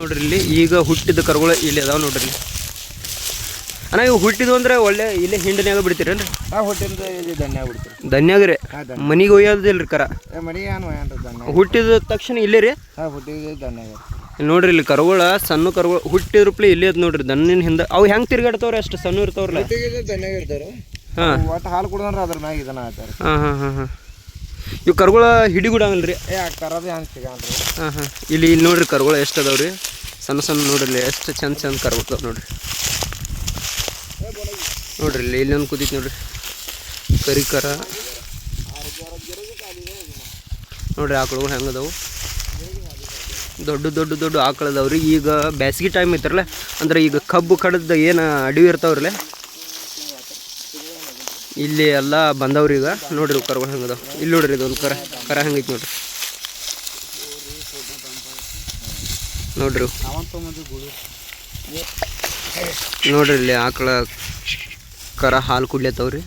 ನೋಡ್ರಿ ಇಲ್ಲಿ ಈಗ ಹುಟ್ಟಿದ ಕರುಗಳು ಇಲ್ಲಿ ಅದಾವ ನೋಡ್ರಿ. ಅಣ್ಣ ಇವು ಹುಟ್ಟಿದ್ವು ಅಂದ್ರೆ ಒಳ್ಳೆ ಇಲ್ಲೇ ಹಿಂಡನ್ಯಾಗ ಬಿಡ್ತೀರೇನ್ರಿ? ಹುಟ್ಟಿಂದ ಇಲ್ಲಿ ಧನ್ಯಾಗ ಬಿಡ್ತೀರಿ. ಧನ್ಯಾಗ ರೀ ಮನಿಗೆ ಒಯ್ಯೋದಿಲ್ರಿ ಕರ? ಮನಿ ಏನು ಧನ್ಯಾಗ ಹುಟ್ಟಿದ ತಕ್ಷಣ ಇಲ್ಲೇ ರೀ? ಹುಟ್ಟಿದ ಧನ್ಯಾಗ ನೋಡ್ರಿ ಇಲ್ಲಿ ಕರುಗಳ ಸಣ್ಣ ಕರುಗಳು ಹುಟ್ಟಿದ್ರಪ್ಲೆ ಇಲ್ಲೇ ಅದ್ ನೋಡ್ರಿ ದನ್ನಿನ ಹಿಂದೆ. ಅವು ಹೆಂಗೆ ತಿರ್ಗಾಡ್ತಾವ್ರಿ ಅಷ್ಟು ಸಣ್ಣ ಇರ್ತಾವ್ರಲ್ಲ? ಧನ್ಯಾಗ ಇರ್ತಾರ. ಒಟ್ಟು ಹಾಲು ಕುಡಿದ್ರೆ ಅದ್ರ ಮ್ಯಾಗ ಇದನ್ನ ಆಯ್ತಾರೆ. ಹಾಂ ಇವು ಕರುಗಳ ಹಿಡಿಗುಡಂಗಲ್ರಿ? ಕರದೇ ಹಂಗೆ ಸಿಗಲ್ರಿ. ಇಲ್ಲಿ ನೋಡ್ರಿ ಕರುಗಳು ಎಷ್ಟು ಅದಾವ್ರಿ ಸಣ್ಣ ಸಣ್ಣ. ನೋಡ್ರಿ ಎಷ್ಟು ಚಂದ ಕರುಗಳು ನೋಡ್ರಿ. ನೋಡ್ರಿ ಇಲ್ಲಿ ಇಲ್ಲೊಂದು ಕುದೀತಿ ನೋಡ್ರಿ ಕರಿ ಕರ. ನೋಡ್ರಿ ಆಕಳುಗಳು ಹೆಂಗೆ ಅದಾವು, ದೊಡ್ಡ ಆಕಳು ಅದಾವ್ರಿ. ಈಗ ಬೇಸಿಗೆ ಟೈಮ್ ಐತ್ರಲ್ಲ, ಅಂದ್ರೆ ಈಗ ಕಬ್ಬು ಕಡದ ಏನು ಅಡವಿ ಇರ್ತಾವ್ರಲ್ಲ ಇಲ್ಲಿ ಎಲ್ಲ ಬಂದವ್ರಿ. ಈಗ ನೋಡ್ರಿ ಕರುಗಳು ಹೆಂಗೆ ಅದಾವ. ಇಲ್ಲಿ ನೋಡ್ರಿ ಇದೊಂದು ಕರ ಹೆಂಗೈತಿ ನೋಡ್ರಿ. ನೋಡ್ರಿ ಇಲ್ಲಿ ಆಕಳ ಕರ ಹಾಲು ಕುಡ್ಲತ್ತವ್ರಿ.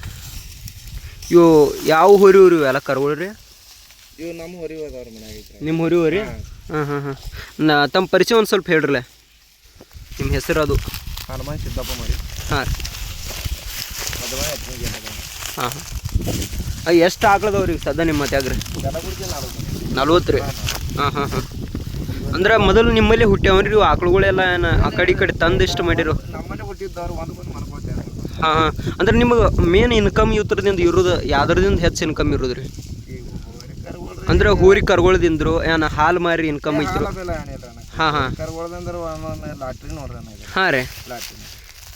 ಇವು ಯಾವ ಹೊರಿ ಎಲ್ಲ ಕರುಗಳು ರೀ? ಇವು ನಮ್ಮ ಹೊರಿ ಅದಾವ್ರಿ ಮನ್ಯಾಗ. ನಿಮ್ಮ ಹೊರಿ ಹೋರಿ? ಹಾಂ ತಮ್ಮ ಪರಿಚಯ ಒಂದು ಸ್ವಲ್ಪ ಹೇಳ್ರಲ್ಲ. ನಿಮ್ಮ ಹೆಸರು ಅದು? ಹನುಮಾನ್ ಸಿದ್ದಪ್ಪ ಮಾಡಿ. ಹಾಂ ಎಷ್ಟು ಆಕಳದವ್ರಿ ಸದ್ಯ ನಿಮ್ಮ ಮತ್ಯಾಗ್ರಿ? 40 ರೀ? ಹಾಂ ಅಂದ್ರೆ ಮೊದಲು ನಿಮ್ಮಲ್ಲಿ ಹುಟ್ಟ್ಯಾವ್ರಿ ಇವು ಆಕಳುಗಳೆಲ್ಲ? ಏನು ಆ ಕಡೆ ತಂದು ಇಷ್ಟು ಮಾಡಿರೋ? ನಮ್ಮನೆ ಹುಟ್ಟಿದ್ದವ್ರು ಒಂದು ಮಾಡ್ಕೊಳ್ತೇವೆ. ಹಾಂ ಅಂದ್ರೆ ನಿಮಗೆ ಮೇನ್ ಇನ್ಕಮ್ ಇವ್ರದಿಂದ ಇರೋದು ಯಾವ್ದ್ರದಿಂದ ಹೆಚ್ಚು ಇನ್ಕಮ್ ಇರೋದು ರೀ? ಅಂದ್ರೆ ಹೋರಿ ಕರುಗಳದಿಂದ್ರು ಏನು ಹಾಲು ಮಾರಿ ಇನ್ಕಮ್ ಐತ್ರು? ಹಾಂ ರೀ.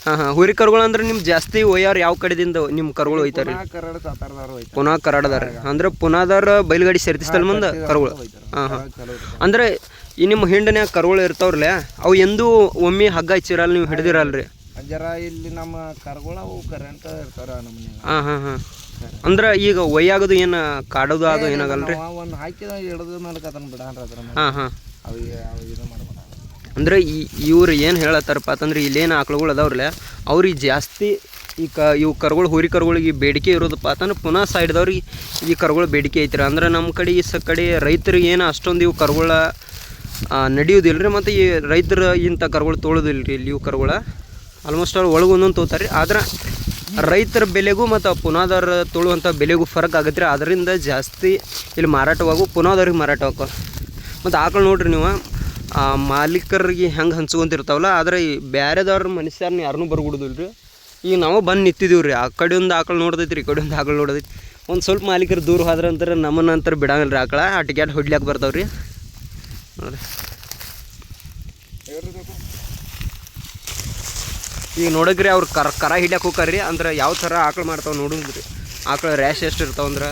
ಹಾಂ ಹೋರಿ ಕರುಗಳು ಅಂದ್ರೆ ನಿಮ್ಗೆ ಜಾಸ್ತಿ ಒಯ್ಯಾರ ಯಾವ ಕಡೆದಿಂದ ನಿಮ್ಮ ಕರುಗಳು ಒಯ್ತಾರೆ? ಪುನಃ ಕರಾಡದಾರ. ಅಂದ್ರೆ ಪುನಾದಾರ ಬೈಲ್ಗಾಡಿ ಸೇರ್ತಿಸ್ತಲ್ಲ ಮುಂದೆ ಕರುಗಳು. ಹಾಂ ಅಂದ್ರೆ ಈ ನಿಮ್ಮ ಹಿಂಡನ್ಯಾಗ ಕರುಗಳು ಇರ್ತಾವ್ರಲ್ಲ, ಅವು ಎಂದೂ ಒಮ್ಮೆ ಹಗ್ಗ ಹಚ್ಚಿರಲ್ಲ, ನೀವು ಹಿಡಿದಿರಲ್ರಿ? ಇಲ್ಲಿ ನಮ್ಮ ಕರುಗಳು ಅವು ಕರೆಂಟ್ ಇರ್ತಾರ ನಮ್ಮ. ಹಾಂ ಅಂದ್ರೆ ಈಗ ಒಯ್ಯಾಗೋದು ಏನು ಕಾಡೋದು ಅದು ಏನಾಗಲ್ರಿ? ಒಂದು ಹಾಕಿದ ಹಿಡಿದ ಮೇಲೆ ಅದನ್ನ ಬಿಡಾನ್ರಿ ಅದ್ರ. ಹಾಂ ಅವು ಇದು ಮಾಡ್ಬೋದು. ಅಂದ್ರೆ ಇವ್ರು ಏನು ಹೇಳತ್ತಾರಪ್ಪ ಅಂತಂದ್ರೆ ಇಲ್ಲೇನು ಆಕಳುಗಳು ಅದಾವ್ರಲ್ಲ ಅವ್ರಿಗೆ ಜಾಸ್ತಿ ಇವು ಕರುಗಳು ಹೋರಿ ಕರುಗಳಿಗೆ ಬೇಡಿಕೆ ಇರೋದಪ್ಪ ಅಂತಂದ್ರೆ ಪುನಃ ಸೈಡ್ದವ್ರಿಗೆ ಈ ಕರುಗಳು ಬೇಡಿಕೆ ಐತ್ರಿ. ಅಂದ್ರೆ ನಮ್ಮ ಕಡೆ ಈ ಕಡೆ ರೈತರಿಗೆ ಏನು ಅಷ್ಟೊಂದು ಇವು ಕರುಗಳ ನಡೆಯೋದಿಲ್ಲ ರೀ. ಮತ್ತು ಈ ರೈತರು ಇಂಥ ಕರುಗಳು ತೊಳೋದಿಲ್ಲ ರೀ. ಇಲ್ಲಿ ಇವು ಕರುಗಳ ಆಲ್ಮೋಸ್ಟ್ ಅವ್ರು ಒಳಗೆ ಒಂದೊಂದು ತೊಗೋತಾರೆ. ಆದ್ರೆ ರೈತರ ಬೆಲೆಗೂ ಮತ್ತು ಪುನಾದವ್ರ ತೊಳುವಂಥ ಬೆಲೆಗೂ ಫರಕ್ ಆಗತ್ತೆ ರೀ. ಅದರಿಂದ ಜಾಸ್ತಿ ಇಲ್ಲಿ ಮಾರಾಟವಾಗು ಪುನಾದವ್ರಿಗೆ ಮಾರಾಟವಾಗೋ. ಮತ್ತು ಆಕಳು ನೋಡ್ರಿ ನೀವು ಮಾಲೀಕರಿಗೆ ಹೆಂಗೆ ಹಂಚ್ಕೊಂತಿರ್ತಾವಲ್ಲ, ಆದರೆ ಈ ಬೇರೆದವ್ರ ಮನುಷ್ಯರನ್ನ ಯಾರನ್ನೂ ಬರ್ಬಿಡುದಿಲ್ಲ ರೀ. ಈಗ ನಾವು ಬಂದು ನಿಂತಿದ್ದೀವಿ ರೀ, ಆ ಕಡೆ ಒಂದು ಆಕಳು ನೋಡ್ದೈತಿ ರೀ, ಈ ಕಡೆ ಒಂದು ಆಕಳು ನೋಡ್ದೈತಿ. ಒಂದು ಸ್ವಲ್ಪ ಮಾಲೀಕರು ದೂರ ಹೋದ್ರೆ ಅಂತಾರೆ ನಮ್ಮನ್ನಂತರ ಬಿಡಂಗಿಲ್ಲ ರೀ ಆಕಳ. ಆ ಟಿಕೆಟ್ ಹೊಡ್ಲಿಕ್ಕೆ ಬರ್ತಾವೆ ರೀ ನೋಡಿರಿ. ಈಗ ನೋಡಕ್ರಿ ಅವ್ರು ಕರ ಹಿಡ್ಯಕ್ಕೆ ಹೋಗ್ರಿ. ಅಂದ್ರೆ ಯಾವ ಥರ ಆಕಳು ಮಾಡ್ತಾವೆ ನೋಡಿದ್ರಿ. ಆಕಳ ರ್ಯಾಶ್ ಎಷ್ಟು ಇರ್ತಾವಂದ್ರೆ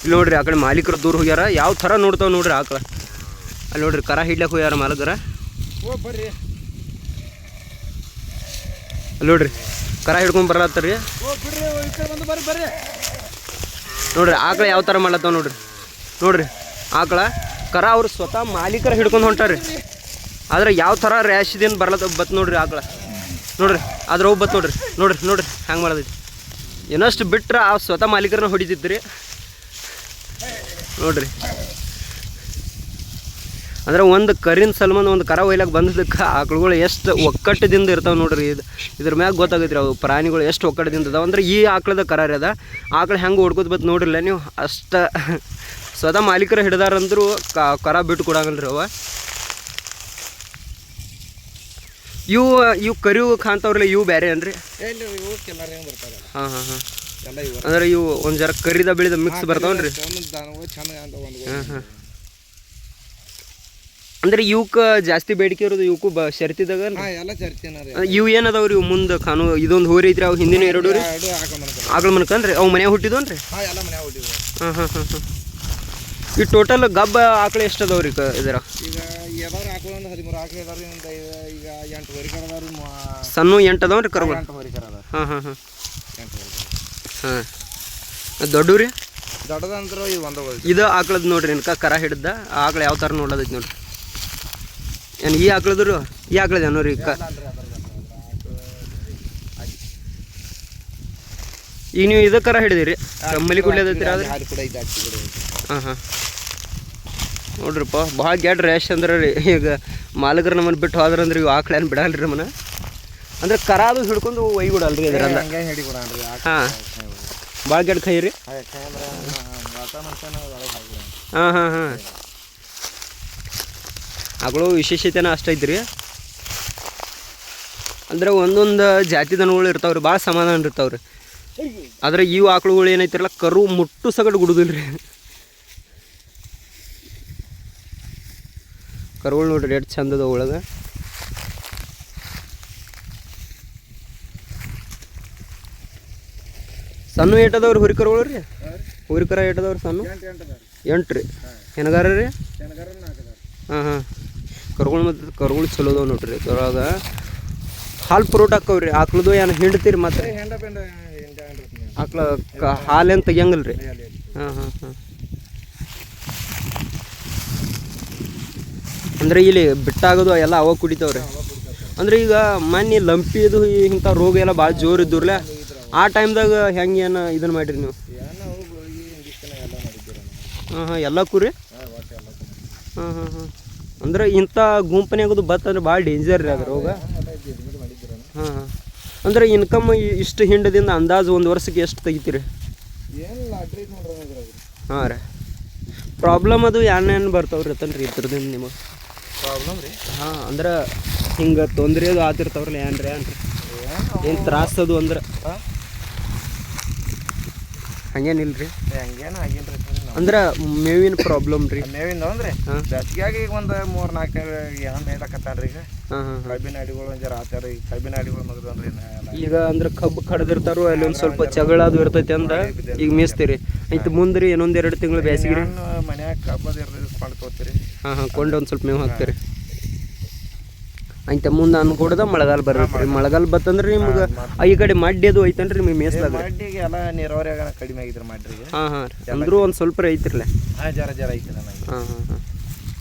ಇಲ್ಲಿ ನೋಡ್ರಿ. ಆ ಕಡೆ ಮಾಲೀಕರು ದೂರ ಹೋಗ್ಯಾರ, ಯಾವ ಥರ ನೋಡ್ತಾವೆ ನೋಡ್ರಿ ಆಕಳ. ಅಲ್ಲಿ ನೋಡ್ರಿ ಕರ ಹಿಡ್ಲಕ್ಕೆ ಹೋಗ್ಯಾರ ಮಾಲಕರ. ಬರ್ರಿ ಅಲ್ಲಿ ನೋಡ್ರಿ ಕರ ಹಿಡ್ಕೊಂಡು ಬರತ್ತಾರ ರೀ. ನೋಡ್ರಿ ಆಕಳ ಯಾವ ಥರ ಮಾಡ್ಲತ್ತಾವ ನೋಡ್ರಿ ಆಕಳ ಕರ ಅವ್ರು ಸ್ವತಃ ಮಾಲೀಕರ ಹಿಡ್ಕೊಂಡು ಹೊಂಟಾರ್ರಿ. ಆದ್ರೆ ಯಾವ ಥರ ರ್ಯಾಶ್ ಇದೇನು ಬತ್ ನೋಡ್ರಿ ಆಕಳ. ನೋಡ್ರಿ ಅದ್ರ ಹೋಗಿ ಬತ್ ನೋಡ್ರಿ ಹ್ಯಾಂಗೆ ಮಾಡದೈತಿ. ಏನಷ್ಟು ಬಿಟ್ರೆ ಆ ಸ್ವತಃ ಮಾಲೀಕರನ್ನ ಹೊಡಿತಿತ್ತು ರೀ ನೋಡ್ರಿ. ಅಂದ್ರೆ ಒಂದು ಕರಿನ ಸಲ್ಮಾನ್ ಒಂದು ಕರ ಒಯ್ಲಕ್ಕೆ ಬಂದಿದ್ದಕ್ಕೆ ಆಕಳುಗಳು ಎಷ್ಟು ಒಕ್ಕಟ್ಟದಿಂದ ಇರ್ತಾವೆ ನೋಡ್ರಿ. ಇದ್ರ ಮ್ಯಾಗ ಗೊತ್ತಾಗೈತ್ರಿ ಅವು ಪ್ರಾಣಿಗಳು ಎಷ್ಟು ಒಕ್ಕಟ್ಟದಿಂದ ಅದಾವೆ. ಅಂದ್ರೆ ಈ ಆಕಳದ ಕರ ರೀ ಅದ. ಆಕಳು ಹೆಂಗೆ ಹೊಡ್ಕೋತ ಬತ್ ನೋಡ್ರಿಲ್ಲ ನೀವು. ಅಷ್ಟು ಸ್ವತಃ ಮಾಲೀಕರ ಹಿಡ್ದಾರಂದ್ರೂ ಕರ ಬಿಟ್ಟು ಕೊಡಂಗಲ್ರಿ ಅವ. ಇವು ಕರಿವು ಕಾಣ್ತಾವ್ರಲ್ಲ, ಇವು ಬೇರೆ ಏನ್ರಿ? ಹಾಂ ಅಂದ್ರೆ ಇವು ಒಂದು ಜರ ಕರಿದ ಬೆಳೆದ ಮಿಕ್ಸ್ ಬರ್ತಾವನ್ರಿ? ಹಾಂ ಅಂದ್ರೆ ಇವಕ್ಕೆ ಜಾಸ್ತಿ ಬೇಡಿಕೆ ಇರೋದು ಇವಕ್ಕೂ ಶರ್ತಿದಾಗ ಇವು ಏನದಾವ್ರಿ? ಇವು ಮುಂದೆ ಕಾನು ಇದೊಂದು ಹೋರಿ ಐತ್ರಿ, ಅವು ಹಿಂದಿನ ಎರಡು ರೀ ಆಕಳ ಮನ್ಕನ್ರಿ? ಅವು ಮನ್ಯಾಗ ಹುಟ್ಟಿದ್ವನ್ರಿ? ಹಾಂ ಈ ಟೋಟಲ್ ಗಬ್ಬ ಆಕಳ ಎಷ್ಟು ಅದಾವ್ರಿ ಇದರ? ಸಣ್ಣ 8 ಅದಾವ್ರಿ ಕರುಗಳು? ಹಾಂ ದೊಡ್ಡವು ರೀ? ದೊಡ್ಡದಂದ್ರೆ ಇದು ಆಕಳದ್ ನೋಡ್ರಿ. ಇನ್ಕ ಕರ ಹಿಡ್ದ ಆಕಳ ಯಾವ ಥರ ನೋಡೋದೈತಿ ನೋಡ್ರಿ. ಏನು ಈ ಆಕಳದ್ರು? ಈ ಆಕಳದ ನೋಡ್ರಿ. ಈಗ ನೀವು ಇದಕ್ಕರ ಹಿಡಿದಿರಿ ಮಲಿ ಕುಡ್ಲಿ ಅದೈತಿ? ಹಾಂ ನೋಡ್ರಿಪ್ಪ ಭಾಳ ಗ್ಯಾಡ್ ರ್ಯಾಶ್ ಅಂದ್ರೆ ರೀ ಈಗ ಮಾಲಕರು ನಮ್ಮನ್ನು ಬಿಟ್ಟು ಹೋದ್ರಂದ್ರೆ ಇವು ಆಕಳ ಏನು ಬಿಡಲ್ಲ ರೀ ನಮ್ಮನ್ನ ಅಂದ್ರೆ ಕರಾದು ಹಿಡ್ಕೊಂಡು ಒಯ್ಬಿಡಲ್ರಿ ಇದರಿಂದ ಹಂಗೆ ಹಿಡಿ ಕೊಡಣ್ರಿ ಹಾಂ ಭಾಳ ಗ್ಯಾಡ್ ಕೈ ರೀ ಹಾಂ ಹಾಂ ಹಾಂ ಆಕಳು ವಿಶೇಷತೆನ ಅಷ್ಟೈತಿ ರೀ ಅಂದ್ರೆ ಒಂದೊಂದು ಜಾತಿ ದನಗಳು ಇರ್ತಾವ್ರಿ ಭಾಳ ಸಮಾಧಾನ ಇರ್ತಾವ್ರಿ ಆದ್ರೆ ಇವು ಆಕಳುಗಳು ಏನೈತಿರಲ್ಲ ಕರು ಮುಟ್ಟು ಸಗಡ್ ಗುಡುದಿಲ್ಲ ರೀ ಕರುಗಳು ನೋಡ್ರಿ ಎಷ್ಟು ಚಂದದ ಒಳಗೆ ಸಣ್ಣ ಏಟದವ್ರಿ ಹುರಿ ಕರುಗಳು ರೀ ಹುರಿ ಕರ ಏಟದವ್ರಿ ಸಣ್ಣ 8 ರೀ ಹೆಣಗಾರ ರೀ ಹಾಂ ಹಾಂ ಕರುಗಳು ಮತ್ತು ಕರುಗಳು ಚಲೋ ಅದಾವ ನೋಡ್ರಿ ಅದ್ರೊಳಗೆ ಹಾಲು ಪುರೋಟ ಹಾಕವ್ರಿ ಆಕಳದು ಏನು ಹಿಂಡ್ತೀರಿ ಮತ್ತೆ ಆಕಳ ಹಾಲೇನು ತೆಗಿಯಂಗಿಲ್ಲ ರೀ ಹಾಂ ಹಾಂ ಹಾಂ ಅಂದ್ರೆ ಇಲ್ಲಿ ಬಿಟ್ಟಾಗೋದು ಎಲ್ಲ ಅವಾಗ ಕುಡಿತಾವ್ರಿ ಅಂದ್ರೆ ಈಗ ಮೊನ್ನೆ ಲಂಪಿದು ಇಂಥ ರೋಗ ಎಲ್ಲ ಭಾಳ ಜೋರು ಇದ್ದವ್ರಲ್ಲ ಆ ಟೈಮ್ದಾಗ ಹೆಂಗೆ ಏನು ಇದನ್ನು ಮಾಡಿರಿ ನೀವು ಹಾಂ ಹಾಂ ಎಲ್ಲ ಕುರಿ ಹಾಂ ಹಾಂ ಹಾಂ ಅಂದ್ರೆ ಇಂಥ ಗುಂಪನ್ಯಾಗದು ಬತ್ತಂದ್ರೆ ಭಾಳ ಡೇಂಜರ್ ರೀ ಅದು ರೋಗ ಹಾಂ ಹಾಂ ಅಂದ್ರೆ ಇನ್ಕಮ್ ಇಷ್ಟು ಹಿಂಡದಿಂದ ಅಂದಾಜು ಒಂದು ವರ್ಷಕ್ಕೆ ಎಷ್ಟು ತೆಗಿತೀರಿ ಹಾಂ ರೀ ಪ್ರಾಬ್ಲಮ್ ಅದು ಏನೇನು ಬರ್ತಾವ್ರಿ ರೀ ಇದ್ರದಿಂದ ನಿಮಗೆ ಪ್ರಾಬ್ಲಮ್ ರೀ ಹಾಂ ಅಂದ್ರೆ ಹಿಂಗೆ ತೊಂದರೆ ಅದು ಆತಿರ್ತಾವ್ರಲ್ಲ ಏನ್ರಿ ಏನು ತ್ರಾಸದು ಅಂದ್ರೆ ಹಂಗೇನಿಲ್ಲ ರೀ ಹಂಗೇನು ಆಗಿಲ್ಲ ರೀ ಅಂದ್ರೆ ಮೇವಿನ ಪ್ರಾಬ್ಲಮ್ ರೀ ಮೇವಿಂದ ಅಂದ್ರೆ ಬೇಸಿಗೆಯಾಗಿ ಈಗ ಒಂದು 3-4 ಏನೋ ಮೇಯ್ಲಕತ್ತಾರ ಈಗ ಹಾಂ ಹಾಂ ಕಬ್ಬಿನ ಅಡಿಗಳು ಒಂದು ಜರ ಆತಾರ ಈಗ ಕಬ್ಬಿನ ಅಡಿಗಳು ಮುಗಿದಂದ್ರೆ ಈಗ ಅಂದ್ರೆ ಕಬ್ಬು ಕಡ್ದಿರ್ತಾರೋ ಅಲ್ಲಿ ಒಂದು ಸ್ವಲ್ಪ ಜಗಳ ಅದು ಇರ್ತೈತಿ ಅಂತ ಈಗ ಮೇಯಿಸ್ತೀರಿ ಆಯ್ತು ಮುಂದೆ ರೀ ಇನ್ನೊಂದು 2 ತಿಂಗಳು ಬೇಸಿಗೆ ರೀ ಮನ್ಯಾಗ ಕಬ್ಬದು ಮಾಡ್ಕೋತೀರಿ ಹಾಂ ಹಾಂ ಕೊಂಡು ಒಂದು ಸ್ವಲ್ಪ ಮೇವು ಹಾಕ್ತೀರಿ ಆಯ್ತು ಮುಂದೆ ಅನ್ಕೊಡ್ದ ಮಳೆಗಾಲ ಬರ್ತೈತೆ ರೀ ಮಳೆಗಾಲ ಬತ್ತಂದ್ರೆ ನಿಮ್ಗೆ ಈ ಕಡೆ ಮಡ್ಡಿ ಅದು ಐತನ್ರಿ ನಿಮಗೆ ಮೇಯಿಸ್ಲಾಗ ಮಡ್ಡಿಗೆ ಎಲ್ಲ ನೀರಾವರಿಯಾಗ ಕಡಿಮೆ ಆಗಿದ್ರೆ ಮಾಡ್ರಿ ಹಾಂ ಹಾಂ ಅಂದ್ರೂ ಒಂದು ಸ್ವಲ್ಪ ಐತಿರ್ಲೆ ಜರ ಐತಿ ನನಗೆ ಹಾಂ ಹಾಂ ಹಾಂ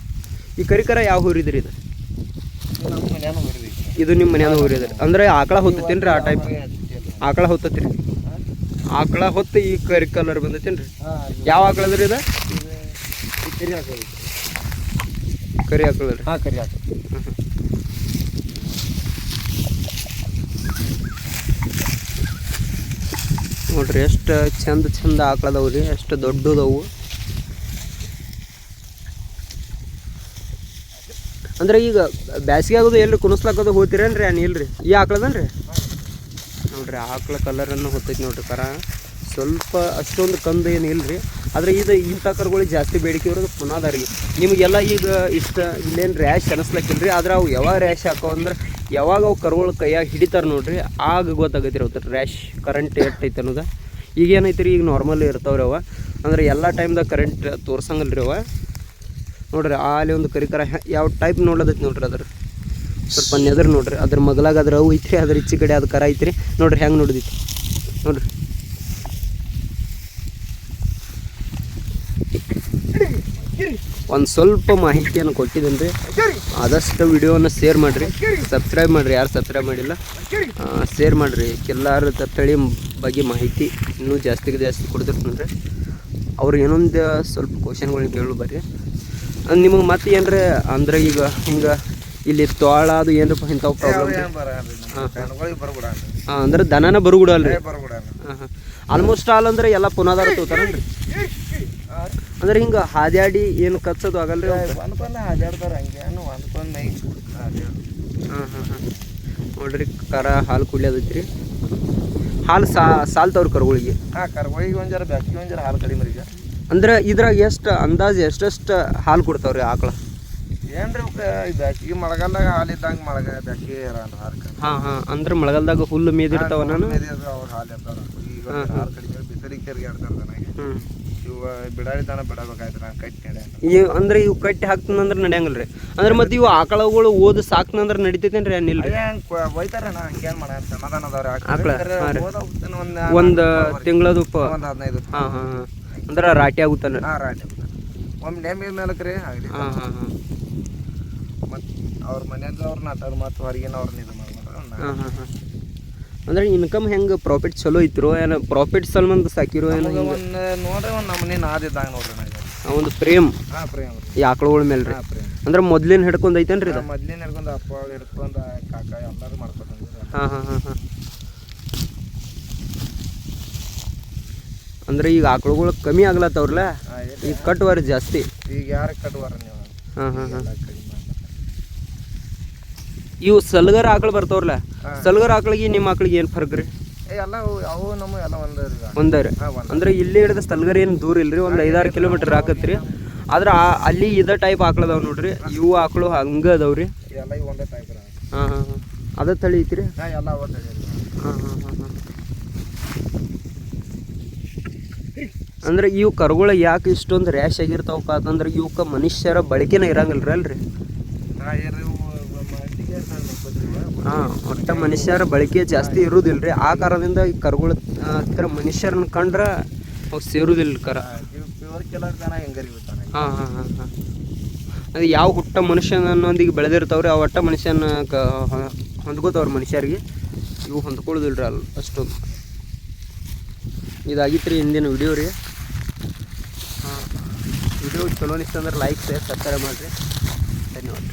ಈ ಕರಿಕರ ಯಾವ ಊರಿದ್ರಿ ಇದು ನಮ್ಮ ಮನ್ಯಾನ ಊರಿದ್ರಿ ಇದು ನಿಮ್ಮ ಮನ್ಯಾನ ಊರಿದ್ರಿ ಅಂದ್ರೆ ಆಕಳ ಹೊತ್ತೇನು ರೀ ಆ ಟೈಪ್ ಆಕಳ ಹೊತ್ತತ್ರಿ ಆಕಳ ಹೊತ್ತು ಈ ಕರಿ ಕಲರ್ ಬಂದೈತೇನು ರೀ ಯಾವ ಆಕಳ ಅದ್ರಿ ಇದು ಕರಿ ಹಾಕೋದು ಕರಿ ಆಕಳ ರೀ ಹಾಂ ಕರಿ ಹಾಕೋದು ನೋಡ್ರಿ ಎಷ್ಟು ಚಂದ ಆಕಳದವು ರೀ ಎಷ್ಟು ದೊಡ್ಡದವು ಅಂದ್ರೆ ಈಗ ಬ್ಯಾಸಿಗೆ ಆಗೋದು ಎಲ್ರಿ ಕುಣಿಸ್ಲಾಕೋದು ಹೋಗ್ತೀರೇನ್ರಿ ಇಲ್ರಿ ಈ ಆಕಳದನ್ರಿ ನೋಡ್ರಿ ಆಕಳ ಕಲರನ್ನು ಹೊತ್ತೈತಿ ನೋಡ್ರಿ ಕರ ಸ್ವಲ್ಪ ಅಷ್ಟೊಂದು ಕಂದು ಏನು ಇಲ್ರಿ ಆದರೆ ಇದು ಇಂಥ ಕರುಗಳಿಗೆ ಜಾಸ್ತಿ ಬೇಡಿಕೆ ಇರೋದು ಪುನಾದವ್ರಿಗೆ ನಿಮಗೆಲ್ಲ ಈಗ ಇಷ್ಟ ಇಲ್ಲೇನು ರ್ಯಾಶ್ ಅನಿಸ್ಲಕ್ಕಿಲ್ರಿ ಆದ್ರೆ ಅವು ಯಾವಾಗ ರ್ಯಾಶ್ ಹಾಕೋ ಅಂದ್ರೆ ಯಾವಾಗ ಅವು ಕರುಗಳು ಕೈಯಾಗ ಹಿಡಿತಾರೆ ನೋಡ್ರಿ ಆಗ ಗೊತ್ತಾಗೈತಿ ರೀ ಅವತ್ತು ರ್ಯಾಶ್ ಕರೆಂಟ್ ಎಟ್ಟೈತೆ ಅನ್ನೋದು ಈಗ ಏನೈತಿ ರೀ ಈಗ ನಾರ್ಮಲ್ ಇರ್ತಾವ್ರಿ ಅವ ಅಂದ್ರೆ ಎಲ್ಲ ಟೈಮ್ದಾಗ ಕರೆಂಟ್ ತೋರ್ಸಂಗಿಲ್ಲ ರೀ ಅವ ನೋಡ್ರಿ ಅಲ್ಲಿ ಒಂದು ಕರಿಕರ ಯಾವ ಟೈಪ್ ನೋಡ್ಲದೈತಿ ನೋಡ್ರಿ ಅದ್ರ ಸ್ವಲ್ಪ ನೆದರ್ ನೋಡ್ರಿ ಅದ್ರ ಮಗಲಾಗ ಅದ್ರ ಅವು ಐತ್ರಿ ಅದ್ರ ಈಚೆ ಕಡೆ ಅದು ಕರ ಐತ್ರಿ ನೋಡ್ರಿ ಹೆಂಗೆ ನೋಡಿದೈತಿ ನೋಡ್ರಿ ಒಂದು ಸ್ವಲ್ಪ ಮಾಹಿತಿಯನ್ನು ಕೊಟ್ಟಿದ್ದೇನೆ ರೀ ಆದಷ್ಟು ವಿಡಿಯೋವನ್ನು ಶೇರ್ ಮಾಡಿರಿ ಸಬ್ಸ್ಕ್ರೈಬ್ ಮಾಡಿರಿ ಯಾರು ಸಬ್ಸ್ಕ್ರೈಬ್ ಮಾಡಿಲ್ಲ ಶೇರ್ ಮಾಡಿರಿ ಎಲ್ಲರ ತಳಿ ಬಗ್ಗೆ ಮಾಹಿತಿ ಇನ್ನೂ ಜಾಸ್ತಿಗೆ ಜಾಸ್ತಿ ಕೊಡ್ತಿರ್ತೀನಿ ರೀ ಅವ್ರು ಏನೊಂದು ಸ್ವಲ್ಪ ಕ್ವಶನ್ಗಳನ್ನ ಕೇಳು ಬರ್ರಿ ನಿಮಗೆ ಮತ್ತೆ ಏನ್ರ ಅಂದ್ರೆ ಈಗ ಹಿಂಗೆ ಇಲ್ಲಿ ತೋಳ ಅದು ಏನಪ್ಪ ಇಂಥವು ಪ್ರಾಬ್ಲಮ್ ಹಾಂ ಅಂದ್ರೆ ದನನ ಬರುಗುಡಲ್ರಿ ಹಾಂ ಹಾಂ ಆಲ್ಮೋಸ್ಟ್ ಆಲ್ ಅಂದ್ರೆ ಎಲ್ಲ ಪುನಾದಾರ ತೋತಾರನ್ರಿ ಅಂದ್ರೆ ಹಿಂಗೆ ಹಾದ್ಯಾಡಿ ಏನು ಕಚ್ಚೋದು ಆಗಲ್ರಿ ಒಂದ್ಕೊಂದು ಹಾದ್ಯಾಡ್ತಾರೆ ಹಂಗೇನು ಒಂದ್ಕೊಂದು ಮೈ ಹಾಂ ಹಾಂ ಹಾಂ ನೋಡ್ರಿ ಕರ ಹಾಲು ಕುಡಿಯೋದೈತಿ ರೀ ಹಾಲು ಸಾಲ್ತವ್ರಿ ಕರುಗಳಿಗೆ ಹಾಂ ಕರುಗಳಿಗೆ ಒಂದು ಜರ ಬ್ಯಾಸಿಗೆ ಒಂದು ಜರ ಹಾಲು ಕಡಿಮೆ ರೀ ಅಂದ್ರೆ ಇದ್ರಾಗ ಎಷ್ಟು ಅಂದಾಜು ಎಷ್ಟೆಷ್ಟು ಹಾಲು ಕೊಡ್ತಾವ್ರಿ ಆಕಳ ಏನ್ರಿ ಬ್ಯಾಸಿಗೆ ಮಳೆಗಾಲದಾಗ ಹಾಲು ಇದ್ದಂಗೆ ಬ್ಯಾಸಿಗೆ ಹಾಲು ಹಾಂ ಹಾಂ ಅಂದ್ರೆ ಮಳೆಗಾಲದಾಗ ಹುಲ್ಲು ಮೇದಿರ್ತಾವ ನಾನು ಅವ್ರು ಹಾಲು ಇರ್ತಾರ ಈಗ ಹಾಲು ಕಡಿಮೆ ಬಿಸಿಲಿಗೆ ತಿರ್ಗಾಡ್ತಾರೆ ನನಗೆ ಇವು ಬಿಡಾರಿ ತನ ಬಿಡಬೇಕಾಯ್ತು ನಾನು ಕಟ್ಟಿ ಅಂದ್ರೆ ಇವು ಕಟ್ಟಿ ಹಾಕ್ತಂದ್ರೆ ನಡೆಯಂಗಿಲ್ಲ ರೀ ಅಂದ್ರೆ ಮತ್ತೆ ಇವು ಆಕಳಗಳು ಓದು ಸಾಕ್ತಂದ್ರೆ ನಡಿತೈತೇನು ರೀ ಏನಿಲ್ಲ ರೀ ಒಯ್ತಾರೆ ನಾ ಹಂಗೇನು ಮಾಡ ಸಮಾಧಾನ ಅದಾವ್ರಿ ಆಕಳ ಒಂದು ತಿಂಗಳದು ಒಂದು 15 ಹಾಂ ಹಾಂ ಹಾಂ ಅಂದ್ರೆ ರಾಟಿ ಆಗುತ್ತಾನೆ ಹಾಂ ರಾಟಿ ಒಮ್ಮೆ ನೇಮಿ ಮೇಲಕ್ಕೆ ರೀ ಆಗಲಿ ಹಾಂ ಹಾಂ ಹಾಂ ಮತ್ತು ಅವ್ರ ಮನೆಯಂದ್ರೆ ಅವ್ರನ್ನ ಆಟಾರ ಮತ್ತು ಹೊರಗಿನ ಅವ್ರನ್ನ ಇದು ಮಾಡ್ತಾರೆ ಹಾಂ ಹಾಂ ಹಾಂ ಅಂದ್ರೆ ಇನ್ಕಮ್ ಹೆಂಗೆ ಪ್ರಾಫಿಟ್ ಚಲೋ ಐತಿರೋ ಏನೋ ಪ್ರಾಫಿಟ್ ಸಲ್ಮಂದ್ ಸಾಕಿರೋ ಏನೋ ಒಂದು ನೋಡ್ರಿ ಒಂದು ನಮ್ಮನೆ ನಾದಿದ್ದಂಗೆ ನೋಡ್ರಿ ನನಗೆ ಒಂದು ಪ್ರೇಮ್ ಹಾಂ ಪ್ರೇಮ್ ರೀ. ಈ ಆಕಳುಗಳ ಮೇಲೆ ರೀ. ಹಾಂ ಪ್ರೇಮ್. ಅಂದ್ರೆ ಮೊದ್ಲಿನ ಹಿಡ್ಕೊಂಡು ಐತೇನ್ರಿ ಇದು? ಮೊದ್ಲಿನ ಹಿಡ್ಕೊಂಡು ಅಪ್ಪ ಹಿಡ್ಕೊಂಡು ಕಾಕ ಎಲ್ಲರೂ ಮಾಡ್ಕೊತಂದ್ರಿ. ಹಾಂ ಹಾಂ ಹಾಂ ಹಾಂ. ಅಂದ್ರೆ ಈಗ ಆಕಳುಗಳು ಕಮ್ಮಿ ಆಗ್ಲತ್ತವ್ರಲ್ಲ, ಈಗ ಕಟ್ಟುವಾರ ಜಾಸ್ತಿ. ಈಗ ಯಾರು ಕಟ್ಟುವಾರ ನೀವು? ಹಾಂ ಹಾಂ ಹಾಂ. ಕಡಿಮೆ ಇವು ಸಲ್ಗರ್ ಆಕಳು ಬರ್ತಾವ್ರಲ್ಲ, ಸಲ್ಗರ್ ಆಕಳಿಗೆ ನಿಮ್ಮ ಆಕಳಿಗೆ ಏನು ಫರ್ಕ್ ರೀ? ಎಲ್ಲ ಅವು ನಮ್ಮ ಎಲ್ಲ ಒಂದೇ ರೀ. ಒಂದೇ ರೀ. ಅಂದ್ರೆ ಇಲ್ಲಿ ಹಿಡಿದ ಸಲ್ಗರ್ ಏನು ದೂರ ಇಲ್ರಿ, ಒಂದು 5-6 ಕಿಲೋಮೀಟರ್ ಆಕತ್ರಿ. ಆದ್ರೆ ಅಲ್ಲಿ ಇದೇ ಟೈಪ್ ಆಕಳದಾವ್ ನೋಡ್ರಿ, ಇವು ಆಕಳು ಹಂಗೆ ಅದಾವ್ರಿ. ಎಲ್ಲ ಇವು ಒಂದೇ ಟೈಪ್ ರೀ. ಹಾಂ ಹಾಂ ಹಾಂ. ಅದೇ ತಳಿ ಐತ್ರಿ. ಹಾಂ ಎಲ್ಲ ಅವ ತಳಿ ರೀ. ಹಾಂ ಹಾಂ ಹಾಂ ಹಾಂ. ಅಂದ್ರೆ ಇವು ಕರುಗಳು ಯಾಕೆ ಇಷ್ಟೊಂದು ರ್ಯಾಶ್ ಆಗಿರ್ತಾವಪ್ಪ ಅಂತಂದ್ರೆ ಇವಕ್ಕೆ ಮನುಷ್ಯರ ಬಳಕೆನ ಇರಂಗಿಲ್ಲ ರೀ ಅಲ್ರಿ? ಹಾಂ, ಒಟ್ಟ ಮನುಷ್ಯರ ಬಳಕೆ ಜಾಸ್ತಿ ಇರುವುದಿಲ್ಲ ರೀ. ಆ ಕಾರಣದಿಂದ ಈ ಕರುಗಳು ಹತ್ತಿರ ಮನುಷ್ಯರನ್ನ ಕಂಡ್ರೆ ಅವು ಸೇರುವುದಿಲ್ಲ ಕರ. ಪ್ಯೂರ್ ಕೆಲವು ಜನ ಹೆಂಗರಿ ಬಿಡ್ತಾರೆ. ಹಾಂ ಹಾಂ ಹಾಂ ಹಾಂ. ಅದು ಯಾವ ಹುಟ್ಟ ಮನುಷ್ಯನೊಂದಿಗೆ ಬೆಳೆದಿರ್ತಾವ್ರಿ ಆ ಒಟ್ಟ ಮನುಷ್ಯನ ಹೊಂದ್ಕೋತಾವ್ರಿ ಮನುಷ್ಯರಿಗೆ. ಇವು ಹೊಂದ್ಕೊಳ್ಳೋದಿಲ್ಲ ರೀ ಅಲ್ಲಿ ಅಷ್ಟೊಂದು. ಇದಾಗಿತ್ತು ರೀ ಹಿಂದಿನ ವಿಡಿಯೋ ರೀ. ವಿಡಿಯೋ ಚಲೋ ಅನಿಸ್ತಂದ್ರೆ ಲೈಕ್, ಶೇರ್, ಸಬ್ಸ್ಕ್ರೈಬ್ ಮಾಡಿರಿ. ಧನ್ಯವಾದ.